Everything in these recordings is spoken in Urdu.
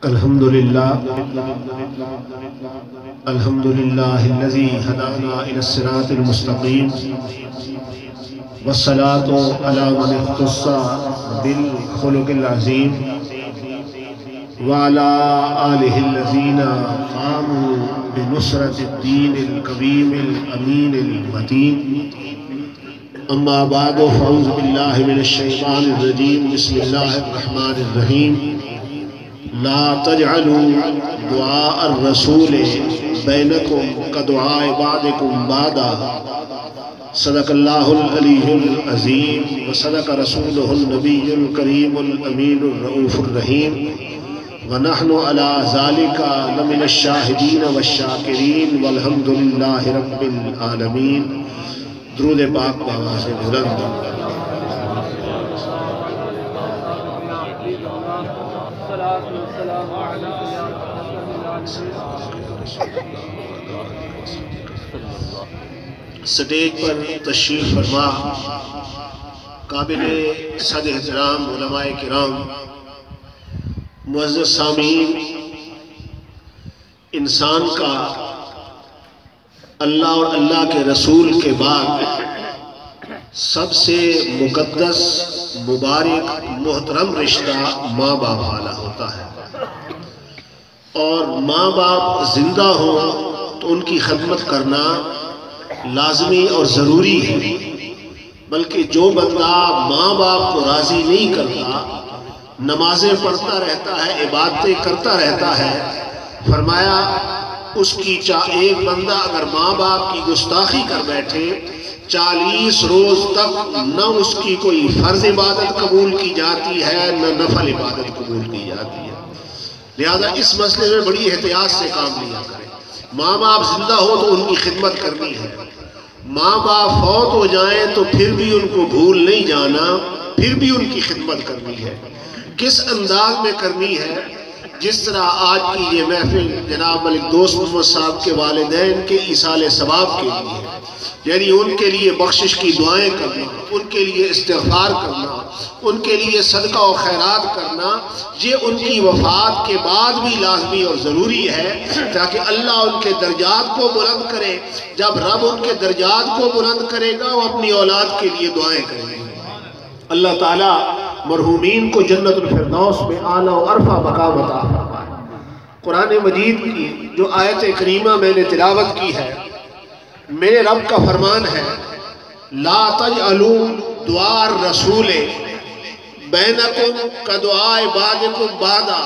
الحمدللہ الذی ہدانا الی الصراط المستقیم والصلاة علی من اختص بالخلق العظیم وعلی آلہ الذین قاموا بنصرة الدین القویم الامین المتین اما بعد فاعوذ باللہ من الشیطان الرجیم بسم اللہ الرحمن الرحیم لا تجعلوا دعاء الرسول بینکم کدعاء بعضکم بعضا صدق اللہ العلی العظیم وصدق رسولہ النبی الکریم الامین الرؤوف الرحیم ونحن علی ذالک لمن الشاہدین والشاکرین والحمدللہ رب العالمین۔ درود پاک بآواز بلند۔ سٹیج پر تشریف فرما قابل صد احترام علماء کرام، معزز سامعین، انسان کا اللہ اور اللہ کے رسول کے بعد سب سے مقدس، مبارک، محترم رشتہ ماں باپ والا ہوتا ہے، اور ماں باپ زندہ ہوں تو ان کی خدمت کرنا لازمی اور ضروری ہے، بلکہ جو بندہ ماں باپ کو راضی نہیں کرتا، نمازیں پڑھتا رہتا ہے، عبادتیں کرتا رہتا ہے، فرمایا اس کی ایک بندہ اگر ماں باپ کی گستاخی کر بیٹھے 40 روز تک نہ اس کی کوئی فرض عبادت قبول کی جاتی ہے نہ نفل عبادت قبول کی جاتی ہے۔ لہذا اس مسئلے میں بڑی احتیاط سے کام لیا کریں۔ ماں باپ زندہ ہو تو ان کی خدمت کرنی ہے، ماں باپ فوت ہو جائیں تو پھر بھی ان کو بھول نہیں جانا، پھر بھی ان کی خدمت کرنی ہے۔ کس انداز میں کرنی ہے؟ جس طرح آج کی یہ محفل جناب ملک دوست محمد صاحب کے والدین کے ایصال ثواب کے لیے، یعنی ان کے لیے بخشش کی دعائیں کرنا، ان کے لیے استغفار کرنا، ان کے لیے صدقہ و خیرات کرنا، یہ ان کی وفات کے بعد بھی لازمی اور ضروری ہے، تاکہ اللہ ان کے درجات کو بلند کرے۔ جب رب ان کے درجات کو بلند کرے گا وہ اپنی اولاد کے لیے دعائیں کریں گے۔ اللہ تعالیٰ مرحومین کو جنت الفردوس میں اعلیٰ و عرفہ مقام عطا فرمائے۔ قرآن مجید کی جو آیت کریمہ میں نے تلاوت کی ہے، میرے رب کا فرمان ہے لا تجعلوا دعاء الرسول بینکم کدعاء بعضکم بعضا،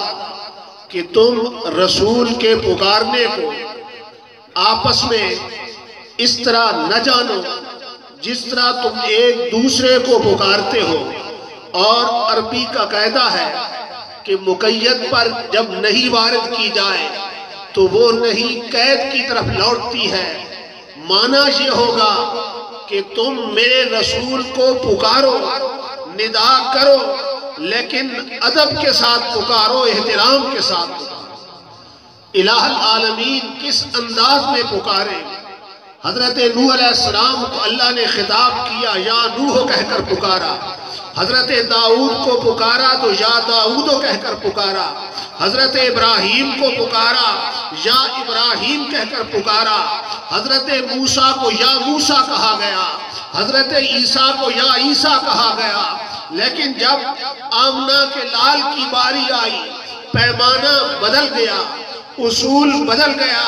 کہ تم رسول کے پکارنے کو آپس میں اس طرح نہ جانو جس طرح تم ایک دوسرے کو پکارتے ہو۔ اور عربی کا قاعدہ ہے کہ مقید پر جب نہیں وارد کی جائے تو وہ نہیں قید کی طرف لوٹتی ہے۔ معنی یہ ہوگا کہ تم میرے رسول کو پکارو، ندا کرو، لیکن ادب کے ساتھ پکارو، احترام کے ساتھ پکارو۔ الہ العالمین کس انداز میں پکارے؟ حضرت نوح علیہ السلام کو اللہ نے خطاب کیا، یا نوح کہہ کر پکارا۔ حضرت داؤد کو پکارا تو یا داؤد کہہ کر پکارا۔ حضرت ابراہیم کو پکارا، یا ابراہیم کہہ کر پکارا۔ حضرت موسیٰ کو یا موسیٰ کہا گیا، حضرت عیسیٰ کو یا عیسیٰ کہا گیا۔ لیکن جب آمنہ کے لال کی باری آئی، پیمانہ بدل گیا، اصول بدل گیا۔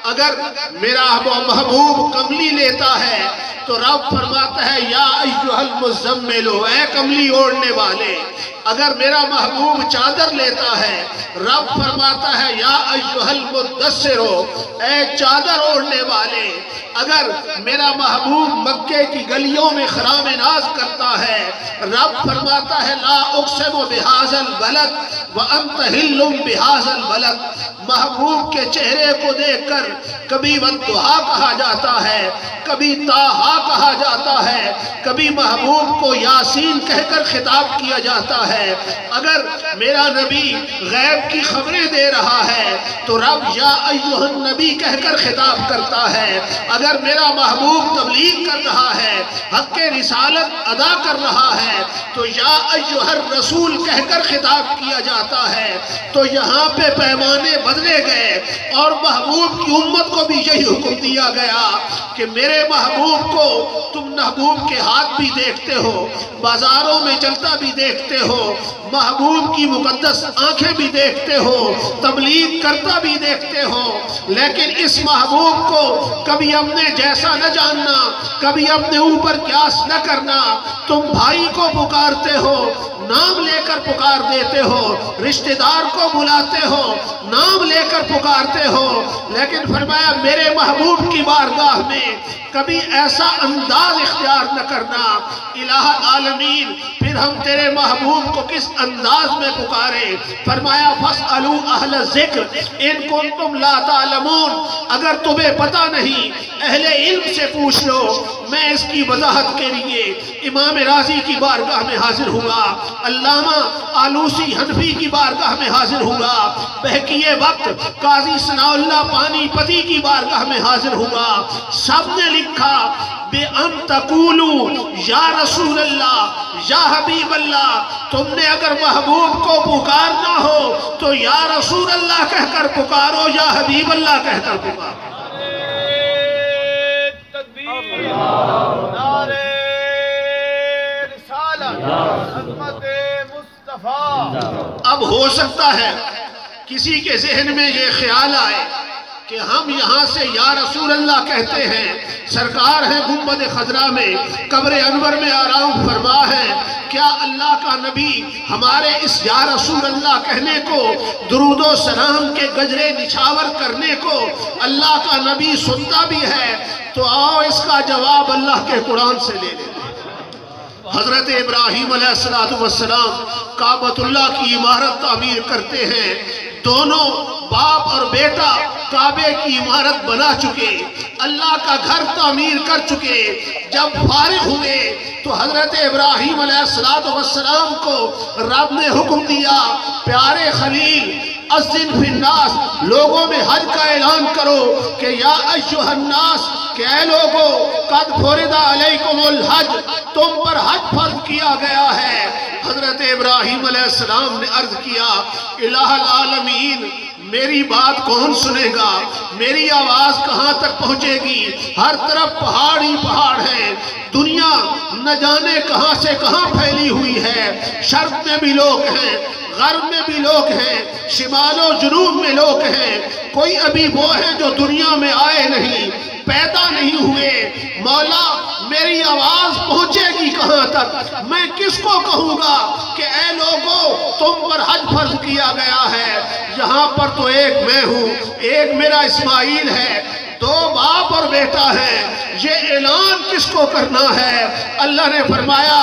اگر میرا محبوب کملی لیتا ہے تو رب فرماتا ہے یا ایھا المزمل، اے کملی اوڑھنے والے۔ اگر میرا محبوب چادر لیتا ہے رب فرماتا ہے یا ایھا المدثر، اے چادر اوڑھنے والے۔ اگر میرا محبوب مکے کی گلیوں میں خرام ناز کرتا ہے رب فرماتا ہے لا اقسم بہذا البلد وانت حل بہذا البلد۔ محبوب کے چہرے کو دیکھ کر کبھی والضحیٰ کہا جاتا ہے، کبھی طٰہٰ کہا جاتا ہے، کبھی محبوب کو یاسین کہہ کر خطاب کیا جاتا ہے، اگر میرا نبی غیب کی خبریں دے رہا ہے تو رب یا ایھا النبی کہہ کر خطاب کرتا ہے، اگر میرا محبوب تبلیغ کر رہا ہے، حق رسالت ادا کر رہا ہے تو یا ایھا الرسول کہہ کر خطاب کیا جاتا ہے۔ تو یہاں پہ پیمانے بدلے گئے اور محبوب کی امت کو بھی یہی حکم دیا گیا کہ میرے محبوب کو تم محبوب کے ہاتھ بھی دیکھتے ہو، بازاروں میں چلتا بھی دیکھتے ہو، محبوب کی مقدس آنکھیں بھی دیکھتے ہو، تبلیغ کرتا بھی دیکھتے ہو، لیکن اس محبوب کو کبھی اپنے جیسا نہ جاننا، کبھی اپنے اوپر قیاس نہ کرنا۔ تم بھائی کو پکارتے ہو، نام لے کر پکار دیتے ہو، رشتہ دار کو بلاتے ہو، نام لے کر پکارتے ہو، لیکن فرمایا میرے محبوب کی بارگاہ میں کبھی ایسا انداز اختیار نہ کرنا۔ الہ العالمین، پھر ہم تیرے محبوب کو کس انداز میں پکارے؟ فرمایا فَاسْأَلُوا أَهْلَ الذِّكْرِ إِن كُنتُمْ لَا تَعْلَمُونَ، اگر تمہیں پتہ نہیں اہل علم سے پوچھ لو۔ میں اس کی وضاحت کے لیے امام راضی کی بارگاہ میں حاضر ہوا، علامہ آلوسی حنفی کی بارگاہ میں حاضر ہوا، بہکیے وقت قاضی ثناء اللہ پانی پتی کی بارگاہ میں حاضر ہوا۔ سب نے لکھا بِأَن تَقُولُوا یا رسول اللہ یا حبیب اللہ، تم نے اگر محبوب کو پکارنا ہو تو یا رسول اللہ کہہ کر پکارو، یا حبیب اللہ کہہ کر پکارو۔ نعرہ رسالت، عظمت مصطفیٰ۔ اب ہو سکتا ہے کسی کے ذہن میں یہ خیال آئے کہ ہم یہاں سے یا رسول اللہ کہتے ہیں، سرکار ہیں گنبد خضرا میں، قبر انور میں آرام فرما ہے، کیا اللہ کا نبی ہمارے اس یا رسول اللہ کہنے کو، درود و سلام کے گجرے نچھاور کرنے کو اللہ کا نبی سنتا بھی ہے؟ تو آؤ اس کا جواب اللہ کے قرآن سے لے لیں۔ حضرت ابراہیم علیہ السلام کعبۃ اللہ کی عمارت تعمیر کرتے ہیں، دونوں باپ اور بیٹا کعبے کی عمارت بنا چکے، اللہ کا گھر تعمیر کر چکے۔ جب فارغ ہوئے تو حضرت ابراہیم علیہ السلام کو رب نے حکم دیا، پیارے خلیل اذن فی الناس، لوگوں میں حج کا اعلان کرو کہ یا ایھا الناس، کہ اے لوگو قد فرض علیکم الحج، تم پر حج فرض کیا گیا ہے۔ حضرت ابراہیم علیہ السلام نے عرض کیا الہ العالمین، میری بات کون سنے گا؟ میری آواز کہاں تک پہنچے گی؟ ہر طرف پہاڑ ہی پہاڑ ہیں، دنیا نہ جانے کہاں سے کہاں پھیلی ہوئی ہے، شرق میں بھی لوگ ہیں، غرب میں بھی لوگ ہیں، شمال و جنوب میں لوگ ہیں، کوئی ابھی وہ ہیں جو دنیا میں آئے نہیں، پیدا نہیں ہوئے۔ مولا میری آواز پہنچے گی کہاں تک؟ میں کس کو کہوں گا کہ اے لوگو تم پر حج فرض کیا گیا ہے؟ یہاں پر تو ایک میں ہوں، ایک میرا اسماعیل ہے، دو باپ اور بیٹا ہے، یہ اعلان کس کو کرنا ہے؟ اللہ نے فرمایا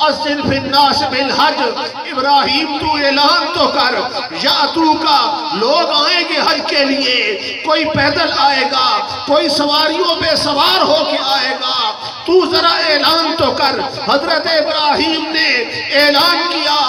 اذن فی الناس بالحج، ابراہیم تو اعلان تو کر، یاتو کا، لوگ آئیں گے حج کے لیے، کوئی پیدل آئے گا، کوئی سواریوں پہ سوار ہو کے آئے گا، تو ذرا اعلان تو کر۔ حضرت ابراہیم نے اعلان کیا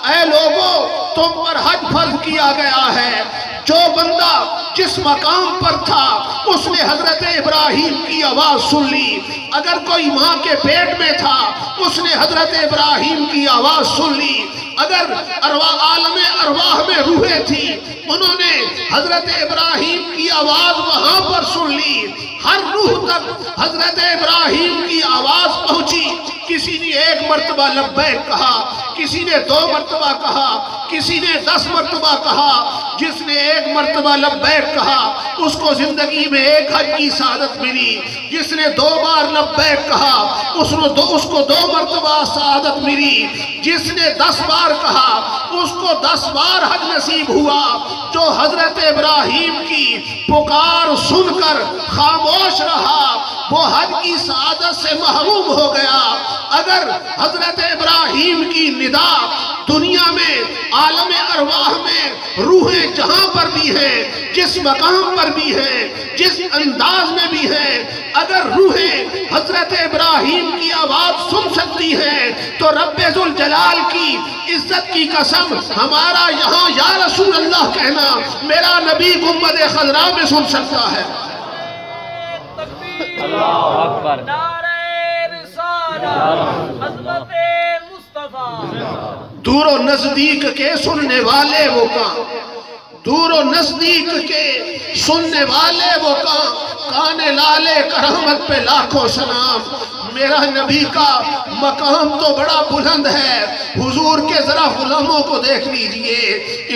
اے لوگو تم پر حج فرض کیا گیا ہے۔ جو بندہ جس مقام پر تھا اس نے حضرت ابراہیم کی آواز سن لی، اگر کوئی ماں کے پیٹ میں تھا اس نے حضرت ابراہیم کی آواز سن لی، اگر عالم ارواح میں روحیں تھی انہوں نے حضرت ابراہیم کی آواز وہاں پر سن لی، ہر روح تک حضرت ابراہیم کی آواز پہنچی۔ کسی نے 1 مرتبہ لبیک کہا، کسی نے 2 مرتبہ کہا، کسی نے 10 مرتبہ کہا۔ جس نے 1 مرتبہ لبیک کہا اس کو زندگی میں 1 حج کی سعادت ملی، جس نے 2 بار لبیک کہا اس کو 2 مرتبہ سعادت ملی، جس نے 10 بار کہا اس کو 10 بار حج نصیب ہوا۔ جو حضرت ابراہیم کی پکار سن کر خاموش رہا وہ حج کی سعادت سے محروم ہو گیا۔ اگر حضرت ابراہیم کی ندا دنیا میں عالم ارواح میں روحیں جہاں پر بھی ہیں، جس مقام پر بھی ہیں، جس انداز میں بھی ہیں، اگر روحیں حضرت ابراہیم کی آواز سن سکتی ہیں تو رب ذوالجلال کی عزت عزت کی قسم ہمارا یہاں یا رسول اللہ کہنا میرا نبی گنبد خضرا میں سن سکتا ہے۔ اللہ اکبر، نعرہ رسالت، عظمت مصطفیٰ۔ دور و نزدیک کے سننے والے وہ کہاں، دور و نزدیک کے سننے والے وہ کہاں، کان لالے کرامت پہ لاکھوں سلام۔ میرا نبی کا مقام تو بڑا بلند ہے، حضور کے ذرا غلاموں کو دیکھ لیجئے۔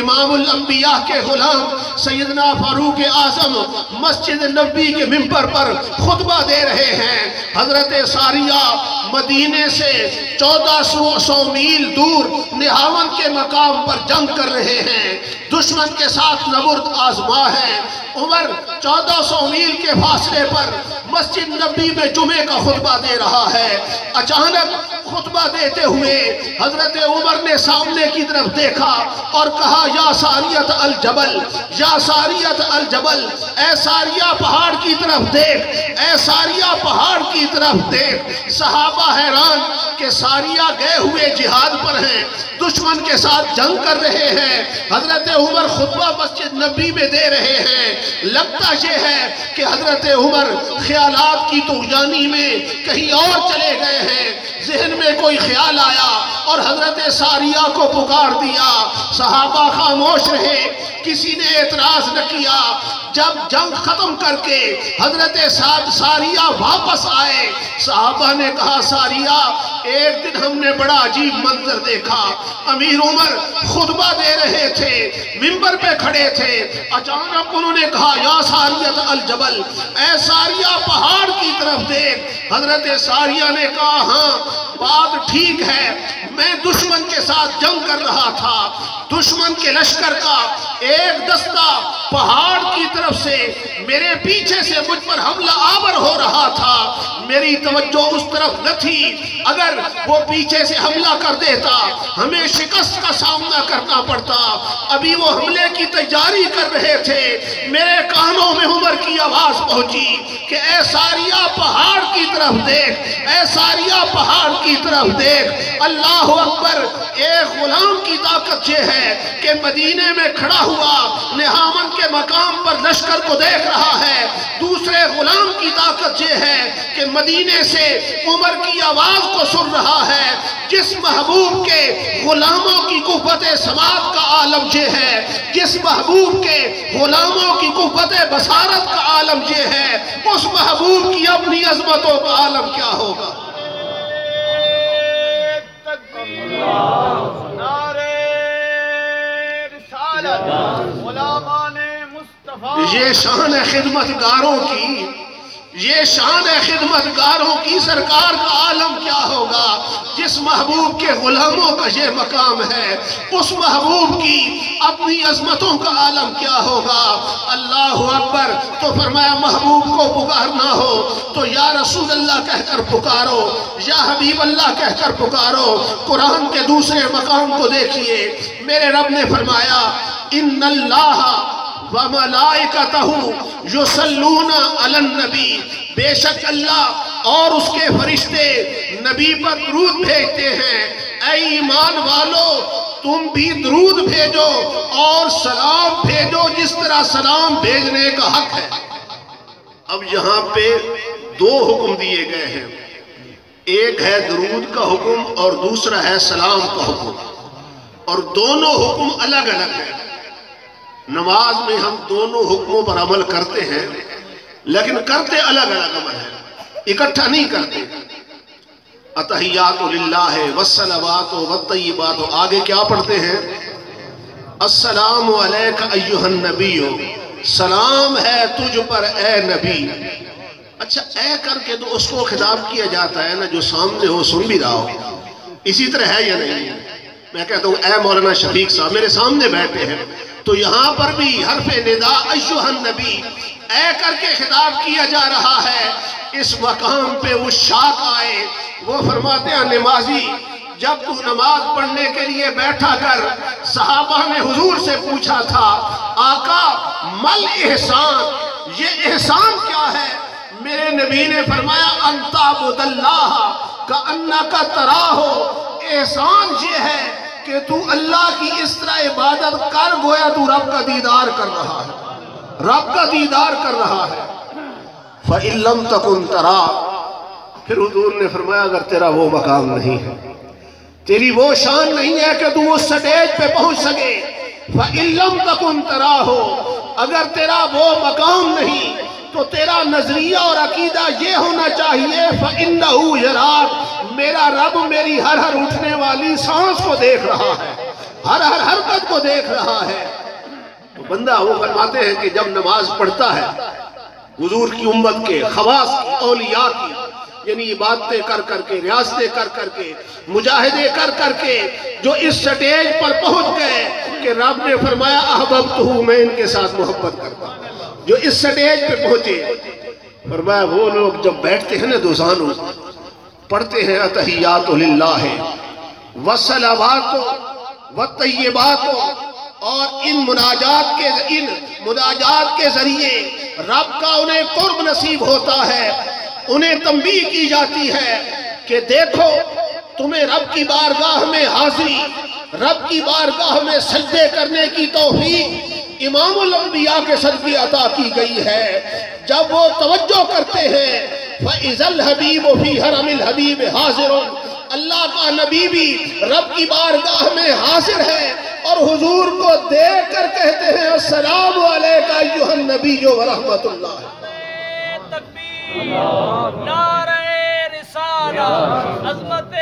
امام الانبیاء کے غلام سیدنا فاروق اعظم مسجد نبی کے منبر پر خطبہ دے رہے ہیں۔ حضرت ساریہ مدینے سے 1400 میل دور نہاون کے مقام پر جنگ کر رہے ہیں، دشمن کے ساتھ نبرد آزما ہے۔ عمر 1400 میل کے فاصلے پر مسجد نبی میں جمعے کا خطبہ دے رہا ہے۔ اچانک خطبہ دیتے ہوئے حضرت عمر نے سامنے کی طرف دیکھا اور کہا یا ساریت الجبل، یا ساریت الجبل، اے ساریہ پہاڑ کی طرف دیکھ، اے ساریہ پہاڑ کی طرف دیکھ۔ صحابہ حیران کہ ساریہ گئے ہوئے جہاد پر ہیں، دشمن کے ساتھ جنگ کر رہے ہیں، حضرت عمر خطبہ مسجد نبی میں دے رہے ہیں۔ لگتا یہ ہے کہ حضرت عمر خیالات کی طغیانی میں کہیں اور چلے گئے ہیں، ذہن میں کوئی خیال آیا اور حضرت ساریہ کو پکار دیا۔ صحابہ خاموش رہے، کسی نے اعتراض نہ کیا۔ جب جنگ ختم کر کے حضرت ساریہ واپس آئے، صحابہ نے کہا ساریہ ایک دن ہم نے بڑا عجیب منظر دیکھا، امیر عمر خطبہ دے رہے تھے، منبر پہ کھڑے تھے، اچانک انہوں نے کہا یا ساریت الجبل، اے ساریہ پہاڑ کی طرف دیکھ۔ حضرت ساریہ نے کہا ہاں بات ٹھیک ہے، میں دشمن کے ساتھ جنگ کر رہا تھا، دشمن کے لشکر کا ایک دستہ پہاڑ کی طرف سے میرے پیچھے سے مجھ پر حملہ آور ہو رہا تھا، میری توجہ اس طرف نہ تھی، اگر وہ پیچھے سے حملہ کر دیتا ہمیں شکست کا سامنا کرنا پڑتا۔ ابھی وہ حملے کی تیاری کر رہے تھے، میرے کانوں میں عمر کی آواز پہنچی کہ اے ساریہ پہاڑ کی طرف دیکھ، اے ساریہ پہاڑ کی طرف دیکھ۔ اللہ اکبر، ایک غلام کی طاقت یہ ہے کہ مدینے میں کھڑا ہوا نہاون کے مقام پر لشکر کو دیکھ رہا ہے، دوسرے غلام کی طاقت یہ ہے کہ مدینے سے عمر کی آواز کو سن رہا ہے۔ جس محبوب کے غلاموں کی قوت سماعت کا عالم یہ ہے، جس محبوب کے غلاموں کی قوت بصارت کا عالم یہ ہے، اس محبوب کی اپنی عظمتوں کا عالم کیا ہوگا؟ نعرہ رسالت، غلامان مصطفیٰ۔ یہ شان ہے خدمتگاروں کی، یہ شان ہے خدمتگاروں کی، سرکار کا عالم کیا ہوگا؟ جس محبوب کے غلاموں کا یہ مقام ہے، اس محبوب کی اپنی عظمتوں کا عالم کیا ہوگا؟ اللہ اکبر۔ تو فرمایا محبوب کو پکارنا ہو تو یا رسول اللہ کہہ کر پکارو، یا حبیب اللہ کہہ کر پکارو۔ قرآن کے دوسرے مقام کو دیکھیے، میرے رب نے فرمایا ان اللہ وَمَلَائِكَتَهُ يُصَلُّونَ عَلَى النَّبِي، بے شک اللہ اور اس کے فرشتے نبی پر درود بھیجتے ہیں۔ اے ایمان والو تم بھی درود بھیجو اور سلام بھیجو جس طرح سلام بھیجنے کا حق ہے۔ اب یہاں پہ دو حکم دیے گئے ہیں، ایک ہے درود کا حکم اور دوسرا ہے سلام کا حکم، اور دونوں حکم الگ الگ ہیں۔ نماز میں ہم دونوں حکموں پر عمل کرتے ہیں لیکن کرتے الگ الگ عمل ہیں، اکٹھا نہیں کرتے۔ اتحیات للہ والصلوات والطیبات، آگے کیا پڑھتے ہیں؟ السلام علیک ایھا النبی، سلام ہے تجھ پر اے نبی۔ اچھا اے کر کے تو اس کو خطاب کیا جاتا ہے نا جو سامنے ہو سن بھی رہا ہو، اسی طرح ہے یا نہیں؟ میں کہتا ہوں اے مولانا شفیق صاحب میرے سامنے بیٹھے ہیں، تو یہاں پر بھی حرف ندا ایھا النبی اے کر کے خطاب کیا جا رہا ہے۔ اس مقام پہ وہ شاک آئے، وہ فرماتے ہیں نمازی جب تو نماز پڑھنے کے لیے بیٹھا کر صحابہ نے حضور سے پوچھا تھا آقا مل احسان، یہ احسان کیا ہے؟ میرے نبی نے فرمایا ان تعبد اللہ کأنک تراہ، احسان یہ ہے کہ تو اللہ کی اس طرح عبادت کر گویا تو رب کا دیدار کر رہا ہے، رب کا دیدار کر رہا ہے۔ فَإِن لَمْ تَكُنْ تَرَاهُ، پھر حضور نے فرمایا اگر تیرا وہ مقام نہیں ہے، تیری وہ شان نہیں ہے کہ تو اس سٹیج پہ پہنچ سکے، فَإِن لَمْ تَكُنْ تَرَاهُ، اگر تیرا وہ مقام نہیں تو تیرا نظریہ اور عقیدہ یہ ہونا چاہیے فَإِنَّهُ يَرَاكَ، میرا رب میری ہر ہر اٹھنے والی سانس کو دیکھ رہا ہے، ہر ہر حرکت کو دیکھ رہا ہے۔ تو بندہ وہ فرماتے ہیں کہ جب نماز پڑھتا ہے حضور کی امت کے خواص کی اولیاء کی، یعنی عبادتیں کر کر کے، ریاستیں کر کر کے، مجاہدے کر کر کے جو اس سٹیج پر پہنچ گئے کہ رب نے فرمایا احببتہ، میں ان کے ساتھ محبت کرتا ہوں، جو اس سٹیج پہ پہنچے، فرمایا وہ لوگ جب بیٹھتے ہیں نا دوزانوں، پڑھتے ہیں اتحیات للہ والصلوات والطیبات، اور ان مناجات کے ذریعے رب کا انہیں قرب نصیب ہوتا ہے، انہیں تنبیہ کی جاتی ہے کہ دیکھو تمہیں رب کی بارگاہ میں حاضری، رب کی بارگاہ میں سجدے کرنے کی توفیق امام الانبیاء کے صدقے عطا کی گئی ہے۔ جب وہ توجہ کرتے ہیں فَإِذَا الْحَبِيبُ فِي حَرَمِ الْحَبِيبِ حَاضِرٌ، اللہ کا نبی بھی رب کی بارگاہ میں حاضر ہے اور حضور کو دیکھ کر کہتے ہیں السلام علیکہ ایھا النبی ورحمۃ اللہ۔ نعرہ رسالہ، عظمت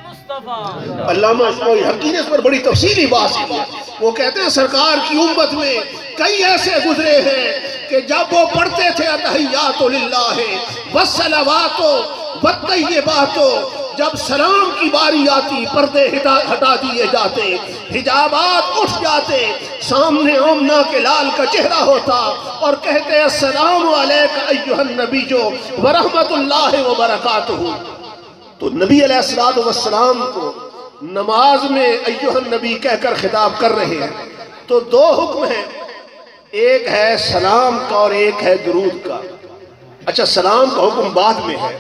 مصطفیٰ۔ علامہ اشمعی حقی نے اس پر بڑی تفصیلی بات کی ہے، وہ کہتے ہیں سرکار کی امت میں کئی ایسے گزرے ہیں کہ جب وہ پڑھتے تھے اتحیات للہ والصلوات والطیبات، جب سلام کی باری آتی پردے ہٹا دیے جاتے، حجابات اٹھ جاتے، سامنے آمنہ کے لال کا چہرہ ہوتا اور کہتے السلام علیکہ ایھا النبی ورحمۃ اللہ وبرکاتہ۔ تو نبی علیہ السلام کو نماز میں ایھا النبی کہہ کر خطاب کر رہے ہیں، تو دو حکم ہیں، ایک ہے سلام کا اور ایک ہے درود کا۔ اچھا سلام کا حکم بعد میں ہے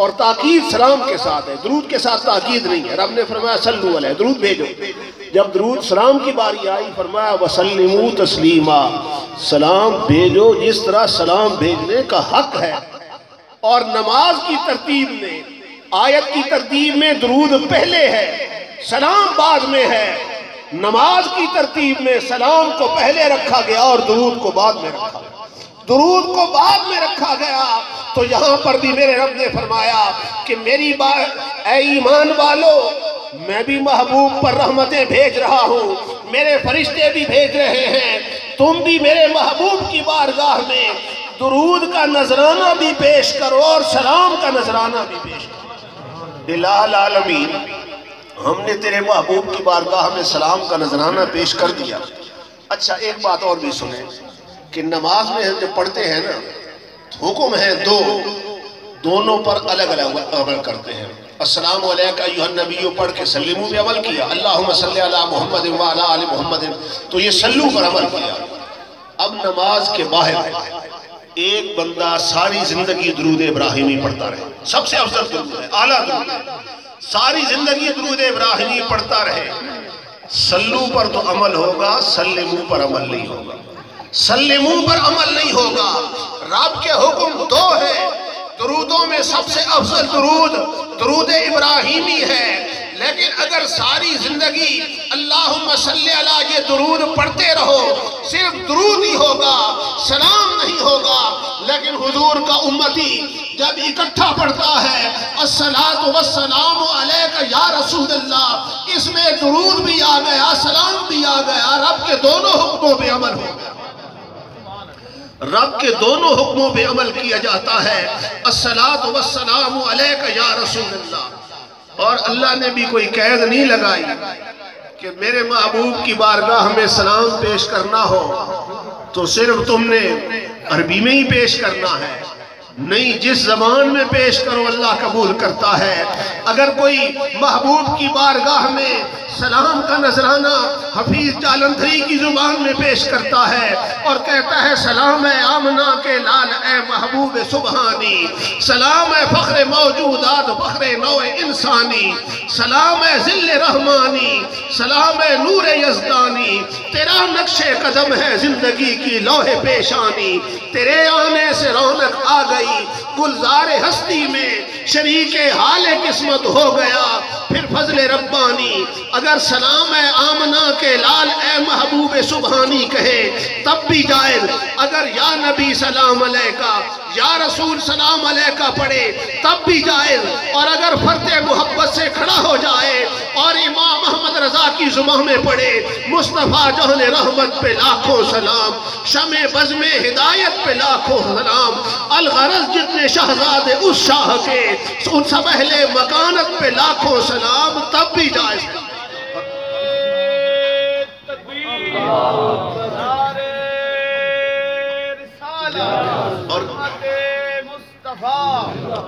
اور تاکید سلام کے ساتھ ہے، درود کے ساتھ تاکید نہیں ہے۔ رب نے فرمایا صلو علیہ، درود بھیجو۔ جب درود سلام کی باری آئی فرمایا وسلموا تسلیما، سلام بھیجو جس طرح سلام بھیجنے کا حق ہے۔ اور نماز کی ترتیب میں، آیت کی ترتیب میں درود پہلے ہے، سلام بعد میں ہے۔ نماز کی ترتیب میں سلام کو پہلے رکھا گیا اور درود کو بعد میں رکھا گیا۔ درود کو بعد میں رکھا گیا تو یہاں پر بھی میرے رب نے فرمایا کہ میری اے ایمان والو، میں بھی محبوب پر رحمتیں بھیج رہا ہوں، میرے فرشتے بھی بھیج رہے ہیں، تم بھی میرے محبوب کی بارگاہ میں درود کا نذرانہ بھی پیش کرو اور سلام کا نذرانہ بھی پیش کرو۔ الہ العالمین، ہم نے تیرے محبوب کی بارگاہ میں سلام کا نذرانہ پیش کر دیا۔ اچھا ایک بات اور بھی سنیں کہ نماز میں ہم جب پڑھتے ہیں نا، حکم ہے دونوں پر الگ الگ عمل کرتے ہیں۔ السلام علیکہ ایھا النبی پڑھ کے سلمو پہ عمل کیا، اللہم صلی علی محمد وعلی آل محمد، تو یہ سلو پر عمل کیا۔ اب نماز کے باہر ایک بندہ ساری زندگی درود ابراہیمی پڑھتا رہے، سب سے افضل درود ہے، اعلیٰ درود ہے، ساری زندگی درود ابراہیمی پڑھتا رہے، سلو پر تو عمل ہوگا، سلمو پر عمل نہیں ہوگا، سلمو پر عمل نہیں ہوگا۔ رب کے حکم دو ہے، درودوں میں سب سے افضل درود ابراہیمی ہے، لیکن اگر ساری زندگی اللہم صلی علی یہ درود پڑھتے رہو، صرف درود ہی ہوگا، سلام نہیں ہوگا۔ لیکن حضور کا امتی جب اکٹھا پڑھتا ہے الصلاۃ والسلام علیکہ یا رسول اللہ، اس میں درود بھی آ گیا، سلام بھی آ گیا، رب کے دونوں حکموں پہ عمل ہو گیا، رب کے دونوں حکموں پہ عمل کیا جاتا ہے۔ الصلاۃ والسلام علیکہ یا رسول اللہ، اور اللہ نے بھی کوئی قید نہیں لگائی کہ میرے محبوب کی بارگاہ میں سلام پیش کرنا ہو تو صرف تم نے عربی میں ہی پیش کرنا ہے، نہیں جس زبان میں پیش کرو اللہ قبول کرتا ہے۔ اگر کوئی محبوب کی بارگاہ میں سلام کا نذرانہ حفیظ جالندھری کی زبان میں پیش کرتا ہے اور کہتا ہے سلام اے آمنہ کے لال اے محبوب سبحانی، سلام اے فخر موجودات فخر نوع انسانی، سلام اے ذل رحمانی، سلام اے نور یزدانی، تیرا نقش قدم ہے زندگی کی لوح پیشانی، تیرے آنے سے رونق آ گئی گلزار ہستی میں، شریک حال قسمت ہو گیا پھر فضل ربانی۔ اگر سلام اے آمنہ کے لال اے محبوب سبحانی کہے تب بھی جائز، اگر یا نبی سلام علیکہ یا رسول سلام علیکہ پڑھے تب بھی جائز، اور اگر فرد محبت سے کھڑا ہو جائے اور امام محمد رضا کی زبان میں پڑھے مصطفیٰ جہاں رحمت پہ لاکھوں سلام، شمع بزم ہدایت پہ لاکھوں سلام، الغرض جتنے شہزادے اس شاہ کے ان سب اہل مکانت پہ لاکھوں سلام، تب بھی جائز ہے۔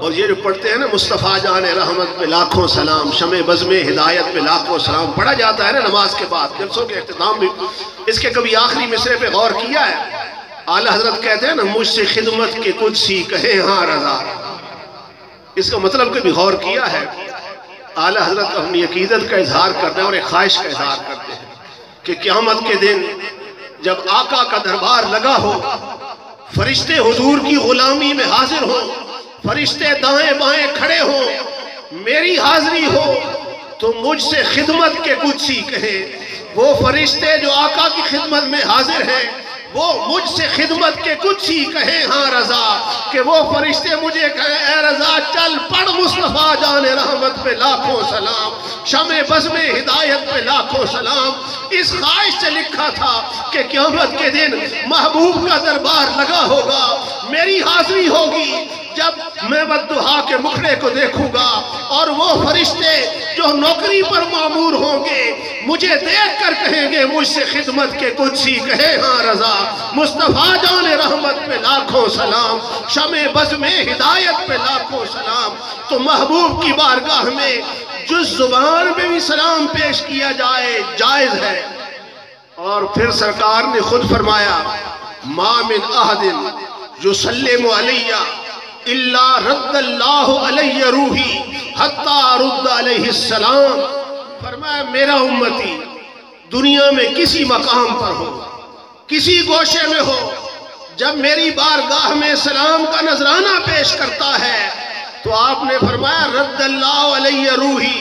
اور یہ جو پڑھتے ہیں نا مصطفیٰ جان رحمت پہ لاکھوں سلام، شمع بزم ہدایت پہ لاکھوں سلام، پڑھا جاتا ہے نا نماز کے بعد جلسوں کے اختتام بھی۔ اس کے کبھی آخری مصرے پہ غور کیا ہے؟ اعلیٰ حضرت کہتے ہیں نا مجھ سے خدمت کے قدسی کہے ہاں رضا، اس کا مطلب کبھی غور کیا ہے؟ اعلیٰ حضرت اپنی عقیدت کا اظہار کرتے ہیں اور ایک خواہش کا اظہار کرتے ہیں کہ قیامت کے دن جب آقا کا دربار لگا ہو، فرشتے حضور کی غلامی میں حاضر ہوں، فرشتے دائیں بائیں کھڑے ہوں، میری حاضری ہو تو مجھ سے خدمت کے قدسی کہے۔ وہ فرشتے جو آقا کی خدمت میں حاضر ہیں وہ مجھ سے خدمت کے قدسی کہیں ہاں رضا، کہ وہ فرشتے مجھے کہیں اے رضا چل پڑھ مصطفیٰ جان رحمت پہ لاکھوں سلام، شمع بزم ہدایت پہ لاکھوں سلام۔ اس خواہش سے لکھا تھا کہ قیامت کے دن محبوب کا دربار لگا ہوگا، میری حاضری ہوگی جب میں بددہا کے مکھڑے کو دیکھوں گا، اور وہ فرشتے جو نوکری پر معمور ہوں گے مجھے دیکھ کر کہیں گے مجھ سے خدمت کے قدسی کہے ہاں رضا، مصطفیٰ جان رحمت پہ لاکھوں سلام، شمع بزم ہدایت پہ لاکھوں سلام۔ تو محبوب کی بارگاہ میں جس زبان میں بھی سلام پیش کیا جائے جائز ہے۔ اور پھر سرکار نے خود فرمایا ما من احد یسلم علیہ الا رد اللہ علیہ روحی حتی رد علیہ السلام۔ فرمایا میرا امتی دنیا میں کسی مقام پر ہو، کسی گوشے میں ہو، جب میری بارگاہ میں سلام کا نذرانہ پیش کرتا ہے تو آپ نے فرمایا رد اللہ علیہ روحی،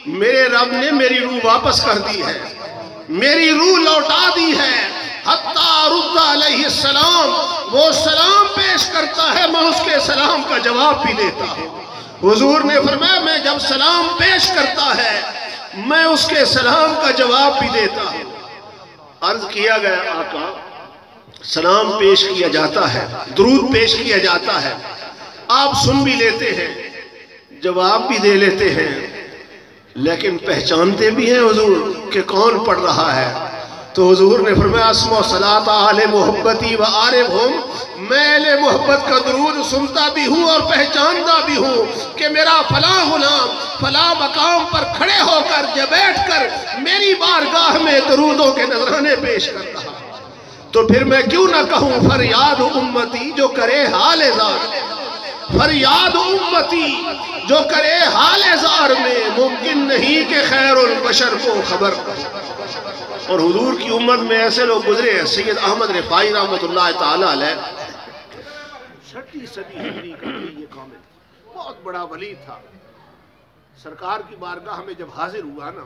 میرے رب نے میری روح واپس کر دی ہے، میری روح لوٹا دی ہے، حتی رد علیہ السلام، وہ سلام پیش کرتا ہے میں اس کے سلام کا جواب بھی دیتا ہوں۔ حضور نے فرمایا میں جب سلام پیش کرتا ہے میں اس کے سلام کا جواب بھی دیتا ہوں۔ عرض کیا گیا آقا سلام پیش کیا جاتا ہے، درود پیش کیا جاتا ہے، آپ سن بھی لیتے ہیں، جواب بھی دے لیتے ہیں، لیکن پہچانتے بھی ہیں حضور کہ کون پڑھ رہا ہے؟ تو حضور نے فرمایا اسمع صلاۃ اہل محبتی و عارفہم، میں اہل محبت کا درود سنتا بھی ہوں اور پہچانتا بھی ہوں کہ میرا فلاں غلام فلاں مقام پر کھڑے ہو کر یا بیٹھ کر میری بارگاہ میں درودوں کے نذرانے پیش کرتا ہے۔ تو پھر میں کیوں نہ کہوں فریاد امتی جو کرے حال زار، فریاد امتی جو کرے حال زار میں ممکن نہیں کہ خیر البشر کو خبر کرے۔ اور حضور کی امت میں ایسے لوگ گزرے ہیں، سید احمد رفاعی رحمۃ اللہ تعالی علیہ 6 صدی ہجری کا یہ کامل بہت بڑا ولی تھا، سرکار کی بارگاہ میں جب حاضر ہوا نا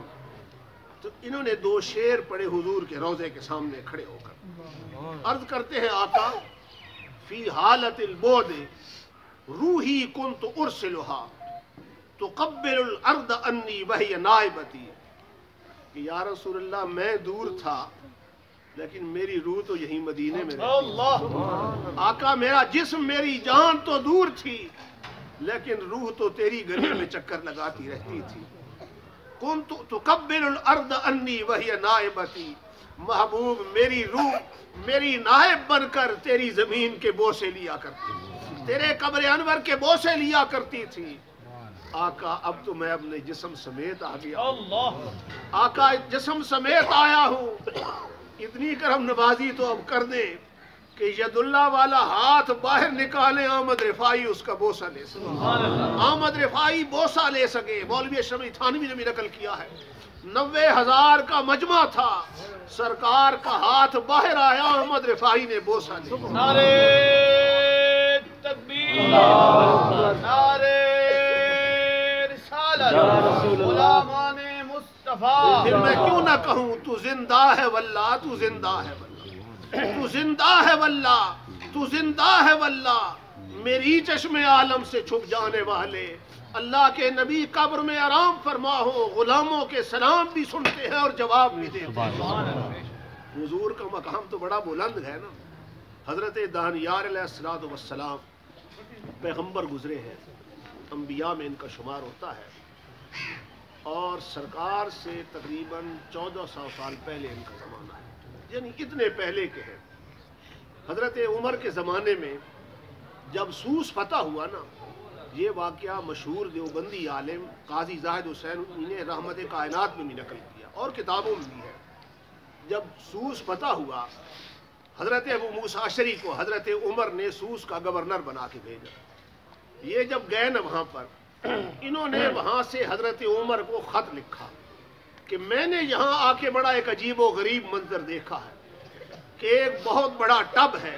تو انہوں نے 2 شعر پڑھے حضور کے روضے کے سامنے کھڑے ہو کر، عرض کرتے ہیں آقا فی حالت البعد روحی کنت ارسلها تقبل الارض انی وہی نائبتی، کہ یا رسول اللہ میں دور تھا لیکن میری روح تو یہی مدینے میں رہتی۔ آقا میرا جسم میری جان تو دور تھی لیکن روح تو تیری گلی میں چکر لگاتی رہتی تھی۔ کنت تقبل الارض انی وہی نائبتی، محبوب میری روح میری نائب بن کر تیری زمین کے بوسے لیا کرتی تھی، تیرے قبر انور کے بوسے لیا کرتی تھی۔ آقا اب تو میں اپنے جسم سمیت آ گیا ہوں، اللہ آقا جسم سمیت آیا ہوں، اتنی کرم نوازی تو اب کر دے کہ ید اللہ والا ہاتھ باہر نکالے، احمد رفاعی اس کا بوسہ لے سکے، احمد رفاعی بوسہ لے سکے۔ مولوی اشرف تھانوی نے بھی نقل کیا ہے، 90,000 کا مجمع تھا، سرکار کا ہاتھ باہر آیا، احمد رفاعی نے بوسہ لیا۔ نعرہ تکبیر، نعرہ رسالت، غلامان مصطفیٰ۔ پھر میں کیوں نہ کہوں تو زندہ ہے واللہ، تو زندہ ہے واللہ، تو زندہ ہے واللہ، تو زندہ ہے واللہ، میری چشم عالم سے چھپ جانے والے، اللہ کے نبی قبر میں آرام فرما ہو، غلاموں کے سلام بھی سنتے ہیں اور جواب بھی دیتے ہیں۔ حضور کا مقام تو بڑا بلند ہے نا۔ حضرت دانیار علیہ السلام پیغمبر گزرے ہیں، انبیاء میں ان کا شمار ہوتا ہے، اور سرکار سے تقریباً 1400 سال پہلے ان کا زمانہ ہے، یعنی اتنے پہلے کے ہیں۔ حضرت عمر کے زمانے میں جب سوس فتح ہوا نا، یہ واقعہ مشہور دیوبندی عالم قاضی زاہد حسین نے رحمت کائنات میں بھی نقل کیا اور کتابوں میں بھی ہے۔ جب سوس فتح ہوا، حضرت ابو موسیٰ اشعری کو حضرت عمر نے سوس کا گورنر بنا کے بھیجا۔ یہ جب گئے نا وہاں پر، انہوں نے وہاں سے حضرت عمر کو خط لکھا کہ میں نے یہاں آ کے بڑا ایک عجیب و غریب منظر دیکھا ہے کہ ایک بہت بڑا ٹب ہے،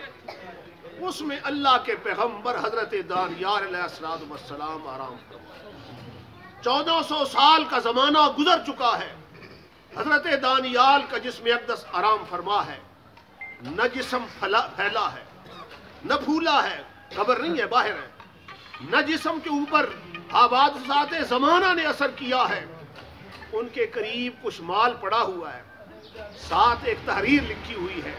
اس میں اللہ کے پیغمبر حضرت دانیار علیہ السلام آرام فرما۔ 1400 سال کا زمانہ گزر چکا ہے، حضرت دانیال کا جسم اقدس آرام فرما ہے، نہ جسم پھیلا ہے، نہ پھولا ہے، قبر نہیں ہے، باہر ہے، نہ جسم کے اوپر حوادثات زمانہ نے اثر کیا ہے، ان کے قریب کچھ مال پڑا ہوا ہے، ساتھ ایک تحریر لکھی ہوئی ہے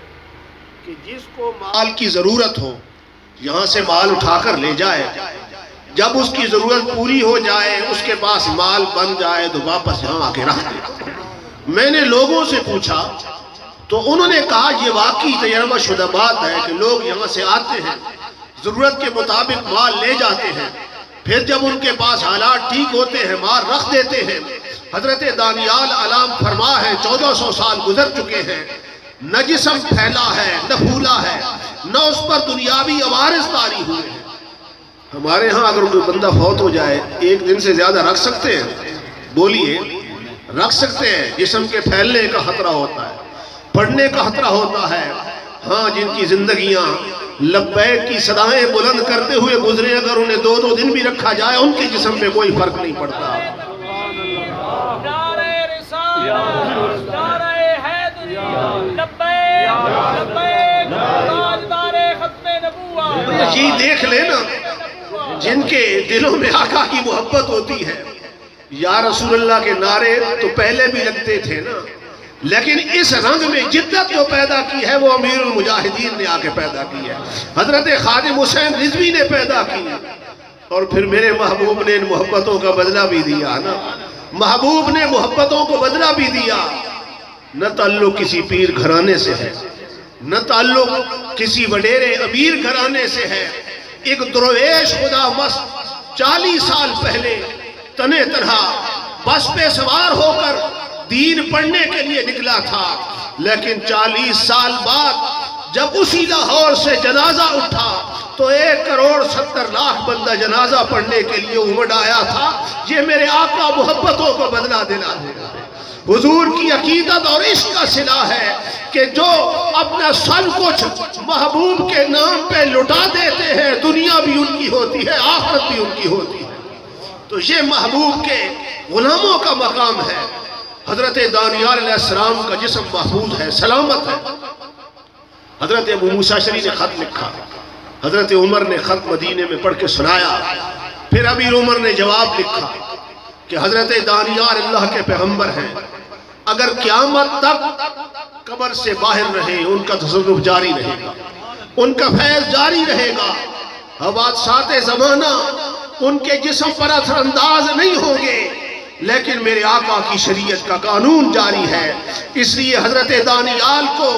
کہ جس کو مال کی ضرورت ہو یہاں سے مال اٹھا کر لے جائے، جب اس کی ضرورت پوری ہو جائے، اس کے پاس مال بن جائے تو واپس یہاں آ کے رکھ دے۔ میں نے لوگوں سے پوچھا تو انہوں نے کہا یہ واقعی تجربہ شدہ بات ہے کہ لوگ یہاں سے آتے ہیں، ضرورت کے مطابق مال لے جاتے ہیں، پھر جب ان کے پاس حالات ٹھیک ہوتے ہیں مال رکھ دیتے ہیں۔ حضرت دانیال علام فرما ہے 1400 سال گزر چکے ہیں، نہ جسم پھیلا ہے، نہ پھولا ہے، نہ اس پر دنیاوی عوارض طاری ہوئے ہیں۔ ہمارے ہاں اگر کوئی بندہ فوت ہو جائے 1 دن سے زیادہ رکھ سکتے ہیں؟ بولیے، رکھ سکتے ہیں؟ جسم کے پھیلنے کا خطرہ ہوتا ہے، پڑنے کا خطرہ ہوتا ہے۔ ہاں، جن کی زندگیاں لبیک کی صدایں بلند کرتے ہوئے گزرے، اگر انہیں 2 دن بھی رکھا جائے ان کے جسم میں کوئی فرق نہیں پڑتا۔ نعرہ رسالت، نعرہ حیدری، لبیک لبیک، تاجدار ختم نبوت۔ یہ دیکھ لینا جن کے دلوں میں آقا کی محبت ہوتی ہے، یا رسول اللہ کے نعرے تو پہلے بھی لگتے تھے نا، لیکن اس رنگ میں جدت جو پیدا کی ہے وہ امیر المجاہدین نے آ کے پیدا کی ہے، حضرت خادم حسین رضوی نے پیدا کی، اور پھر میرے محبوب نے ان محبتوں کا بدلہ بھی دیا نا۔ محبوب نے محبتوں کو بدلہ بھی دیا۔ نہ تعلق کسی پیر گھرانے سے ہے، نہ تعلق کسی وڈیرے امیر گھرانے سے ہے، ایک درویش خدا مست 40 سال پہلے تنہ تنہا بس پہ سوار ہو کر دین پڑھنے کے لیے نکلا تھا، لیکن 40 سال بعد جب اسی لاہور سے جنازہ اٹھا تو 1,70,00,000 بندہ جنازہ پڑھنے کے لیے امڑ آیا تھا۔ یہ میرے آقا محبتوں کو بدلہ دینا ہے۔ حضور کی عقیدت اور عشق کا صلہ ہے کہ جو اپنا سب کچھ محبوب کے نام پہ لٹا دیتے ہیں، دنیا بھی ان کی ہوتی ہے، آخرت بھی ان کی ہوتی ہے۔ تو یہ محبوب کے غلاموں کا مقام ہے۔ حضرت دانیال علیہ السلام کا جسم محفوظ ہے، سلامت ہے۔ حضرت ابو موسیٰ اشعری نے خط لکھا، حضرت عمر نے خط مدینے میں پڑھ کے سنایا، پھر امیر عمر نے جواب لکھا کہ حضرت دانیال اللہ کے پیغمبر ہیں، اگر قیامت تک قبر سے باہر رہے ان کا تصرف جاری رہے گا، ان کا فیض جاری رہے گا، حوادثات زمانہ ان کے جسم پر اثر انداز نہیں ہوں گے، لیکن میرے آقا کی شریعت کا قانون جاری ہے۔ اس لیے حضرت دانیال کو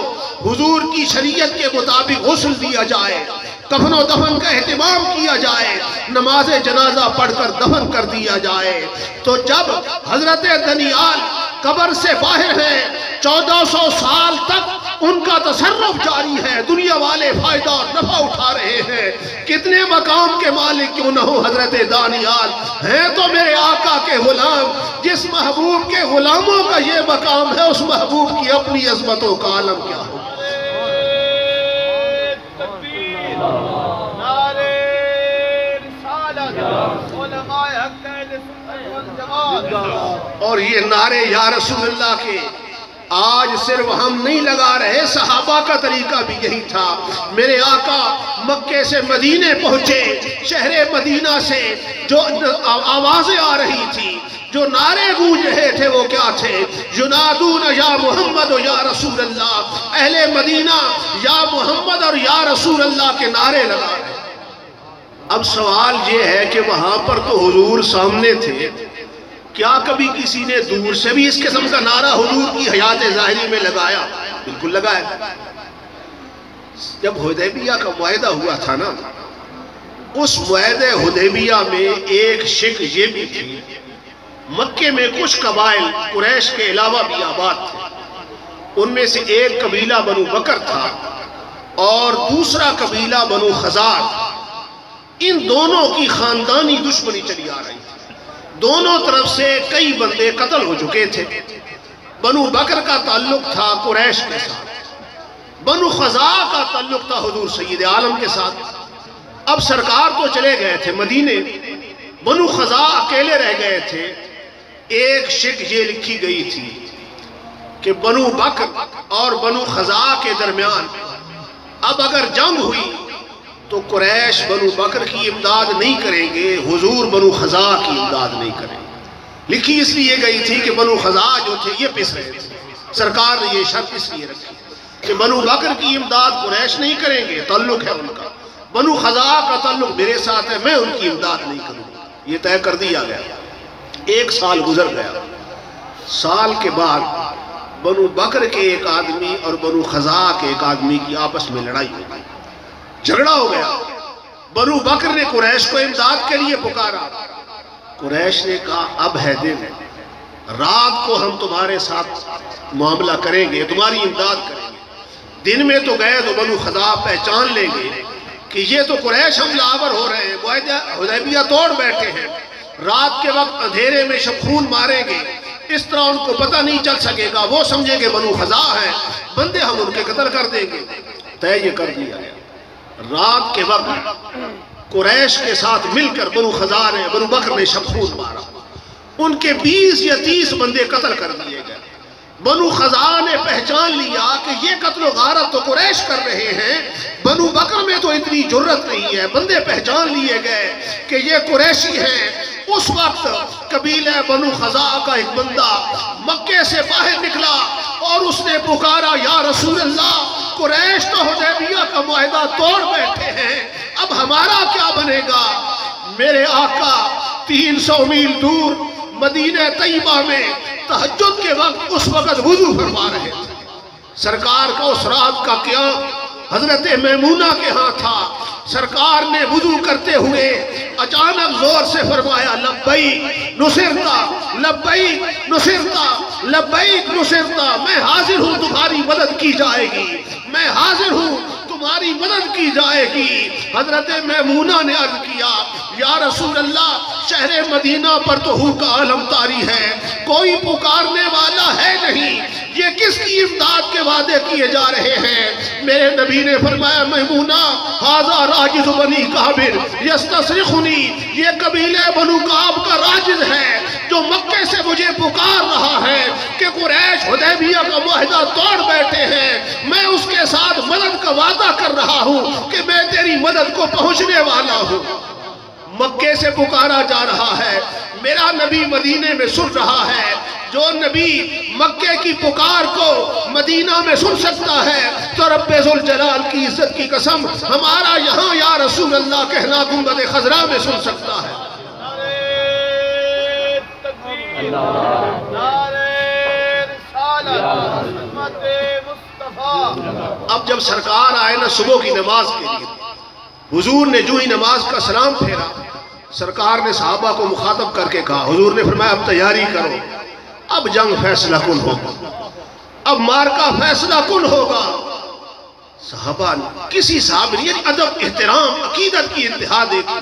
حضور کی شریعت کے مطابق غسل دیا جائے، کفن و دفن کا اہتمام کیا جائے، نماز جنازہ پڑھ کر دفن کر دیا جائے۔ تو جب حضرت دانیال قبر سے باہر ہیں، 1400 سال تک ان کا تصرف جاری ہے، دنیا والے فائدہ اور نفع اٹھا رہے ہیں۔ کتنے مقام کے مالک کیوں نہ ہو حضرت دانیال، ہیں تو میرے آقا کے غلام۔ جس محبوب کے غلاموں کا یہ مقام ہے، اس محبوب کی اپنی عظمتوں کا عالم کیا ہو۔ اور یہ نعرے یا رسول اللہ کے آج صرف ہم نہیں لگا رہے، صحابہ کا طریقہ بھی یہی تھا۔ میرے آقا مکے سے مدینے پہنچے، شہر مدینہ سے جو آوازیں آ رہی تھی، جو نعرے گونج رہے تھے، وہ کیا تھے؟ ینادون یا محمد و یا رسول اللہ۔ اہل مدینہ یا محمد اور یا رسول اللہ کے نعرے لگا رہے۔ اب سوال یہ ہے کہ وہاں پر تو حضور سامنے تھے، کیا کبھی کسی نے دور سے بھی اس قسم کا نعرہ حضور کی حیات ظاہری میں لگایا؟ بالکل لگایا۔ جب حدیبیہ کا معاہدہ ہوا تھا نا، اس معاہدہ حدیبیہ میں ایک شک یہ بھی تھی، مکے میں کچھ قبائل قریش کے علاوہ بھی آباد تھے، ان میں سے ایک قبیلہ بنو بکر تھا اور دوسرا قبیلہ بنو خزاعہ۔ ان دونوں کی خاندانی دشمنی چلی آ رہی تھی، دونوں طرف سے کئی بندے قتل ہو چکے تھے۔ بنو بکر کا تعلق تھا قریش کے ساتھ، بنو خزاعہ کا تعلق تھا حضور سید عالم کے ساتھ۔ اب سرکار تو چلے گئے تھے مدینے، بنو خزاعہ اکیلے رہ گئے تھے۔ ایک شک یہ لکھی گئی تھی کہ بنو بکر اور بنو خزاعہ کے درمیان اب اگر جنگ ہوئی تو قریش بنو بکر کی امداد نہیں کریں گے، حضور بنو خزاعہ کی امداد نہیں کریں گے۔ لکھی اس لیے گئی تھی کہ بنو خزاعہ جو تھے یہ پس رہے تھے، سرکار نے یہ شرط اس لیے رکھی کہ بنو بکر کی امداد قریش نہیں کریں گے، تعلق ہے ان کا، بنو خزاعہ کا تعلق میرے ساتھ ہے، میں ان کی امداد نہیں کروں گا۔ یہ طے کر دیا گیا۔ ایک سال گزر گیا، سال کے بعد بنو بکر کے ایک آدمی اور بنو خزاعہ کے ایک آدمی کی آپس میں لڑائی ہو گئی، جھگڑا ہو گیا۔ بنو بکر نے قریش کو امداد کے لیے پکارا، قریش نے کہا اب ہے دن، رات کو ہم تمہارے ساتھ معاملہ کریں گے، تمہاری امداد کریں گے۔ دن میں تو گئے تو بنو خزاعہ پہچان لیں گے کہ یہ تو قریش حملہ آور ہو رہے ہیں، معاہدہ حدیبیہ توڑ بیٹھے ہیں، رات کے وقت اندھیرے میں شبخون ماریں گے، اس طرح ان کو پتہ نہیں چل سکے گا، وہ سمجھیں گے بنو خزاعہ ہیں، بندے ہم ان کے قتل کر دیں گے۔ طے یہ کر دیا گیا، رات کے وقت قریش کے ساتھ مل کر بنو خزاعہ نے، بنو بکر نے شبخون مارا، ان کے 20 یا 30 بندے قتل کر دیے گئے۔ بنو خزاعہ نے پہچان لیا کہ یہ قتل و غارت تو قریش کر رہے ہیں، بنو بکر میں تو اتنی جرت نہیں ہے، بندے پہچان لیے گئے کہ یہ قریشی ہیں۔ اس وقت قبیلہ بنو خزاعہ کا ایک بندہ مکے سے باہر نکلا اور اس نے پکارا یا رسول اللہ، قریش تو حدیبیہ کا معاہدہ توڑ بیٹھے ہیں، اب ہمارا کیا بنے گا؟ میرے آقا 300 میل دور مدینہ طیبہ میں تہجد کے وقت اس وقت وضو فرما رہے تھے۔ سرکار کا اس رات کا قیام حضرت میمونہ کے ہاں تھا، سرکار نے وضو کرتے ہوئے اچانک زور سے فرمایا لبیک نصرتا، لبیک نصرتا، لبیک نصرتا، میں حاضر ہوں تمہاری مدد کی جائے گی، میں حاضر ہوں تمہاری مدد کی جائے گی۔ حضرت میمونہ نے عرض کیا یا رسول اللہ، شہر مدینہ پر تو ہو کا عالم طاری ہے، کوئی پکارنے والا ہے نہیں، یہ کس کی امداد کے وعدے کیے جا رہے ہیں؟ میرے نبی نے فرمایا میمونہ ھذا راجز بنی کعب یستصرخنی، یہ قبیلہ بنو کعب کا راجز ہے جو مکے سے مجھے پکار رہا ہے کہ قریش حدیبیہ کا معاہدہ توڑ بیٹھے ہیں، میں اس کے ساتھ مدد کا وعدہ کر رہا ہوں کہ میں تیری مدد کو پہنچنے والا ہوں۔ مکے سے پکارا جا رہا ہے، میرا نبی مدینے میں سن رہا ہے، جو نبی مکے کی پکار کو مدینہ میں سن سکتا ہے تو رب ذوالجلال کی عزت کی قسم ہمارا یہاں یا رسول اللہ کہنا گنبد خضرا میں سن سکتا ہے۔ اب جب سرکار آئے نا صبح کی نماز کے لیے، حضور نے جو ہی نماز کا سلام پھیرا، سرکار نے صحابہ کو مخاطب کر کے کہا، حضور نے فرمایا اب تیاری کرو، اب جنگ فیصلہ کن ہوگا، اب مارکا فیصلہ کن ہوگا۔ صحابہ کسی صحابی نے ادب، احترام، عقیدت کی انتہا دیکھی،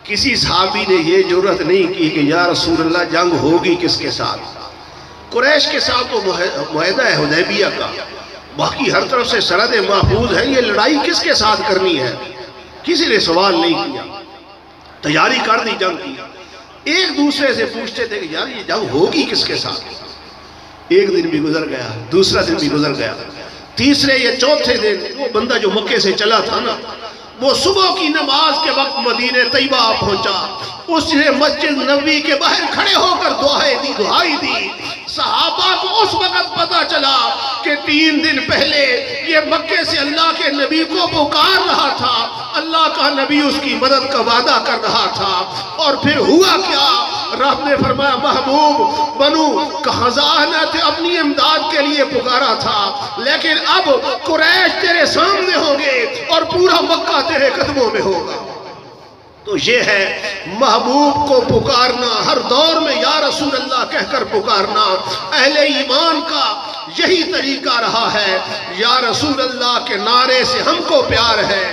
کسی صحابی نے یہ جرأت نہیں کی کہ یا رسول اللہ جنگ ہوگی کس کے ساتھ؟ قریش کے ساتھ تو معاہدہ ہے حدیبیہ کا، باقی ہر طرف سے سرحد محفوظ ہے، یہ لڑائی کس کے ساتھ کرنی ہے؟ کسی نے سوال نہیں کیا، تیاری کر دی جنگ کی۔ ایک دوسرے سے پوچھتے تھے کہ یار یہ جنگ ہوگی کس کے ساتھ؟ ایک دن بھی گزر گیا، دوسرا دن بھی گزر گیا، تیسرے یا چوتھے دن وہ بندہ جو مکے سے چلا تھا نا، وہ صبح کی نماز کے وقت مدینہ طیبہ پہنچا، اس نے مسجد نبوی کے باہر کھڑے ہو کر دعائی دی۔ صحابہ کو اس وقت پتا چلا کہ 3 دن پہلے یہ مکے سے اللہ کے نبی کو پکار رہا تھا، اللہ کا نبی اس کی مدد کا وعدہ کر رہا تھا، اور پھر ہوا کیا؟ رب نے فرمایا محبوب بنو قحظاہ نے اپنی امداد کے لیے پکارا تھا، لیکن اب قریش تیرے سامنے ہوں گے اور پورا مکہ تیرے قدموں میں ہوگا۔ تو یہ ہے محبوب کو پکارنا، ہر دور میں یا رسول اللہ کہہ کر پکارنا۔ اہل ایمان کا یہی طریقہ رہا ہے، یا رسول اللہ کے نعرے سے ہم کو پیار ہے،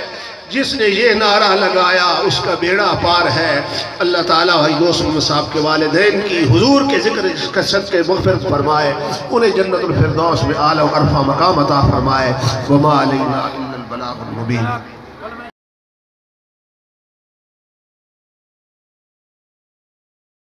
جس نے یہ نعرہ لگایا اس کا بیڑا پار ہے۔ اللہ تعالیٰ یوسف صاحب کے والدین کی حضور کے ذکر کثرت کے مغفرت فرمائے، انہیں جنت الفردوس میں اعلیٰ و عرفہ مقام عطا فرمائے۔ وما علینا الا البلاغ المبین۔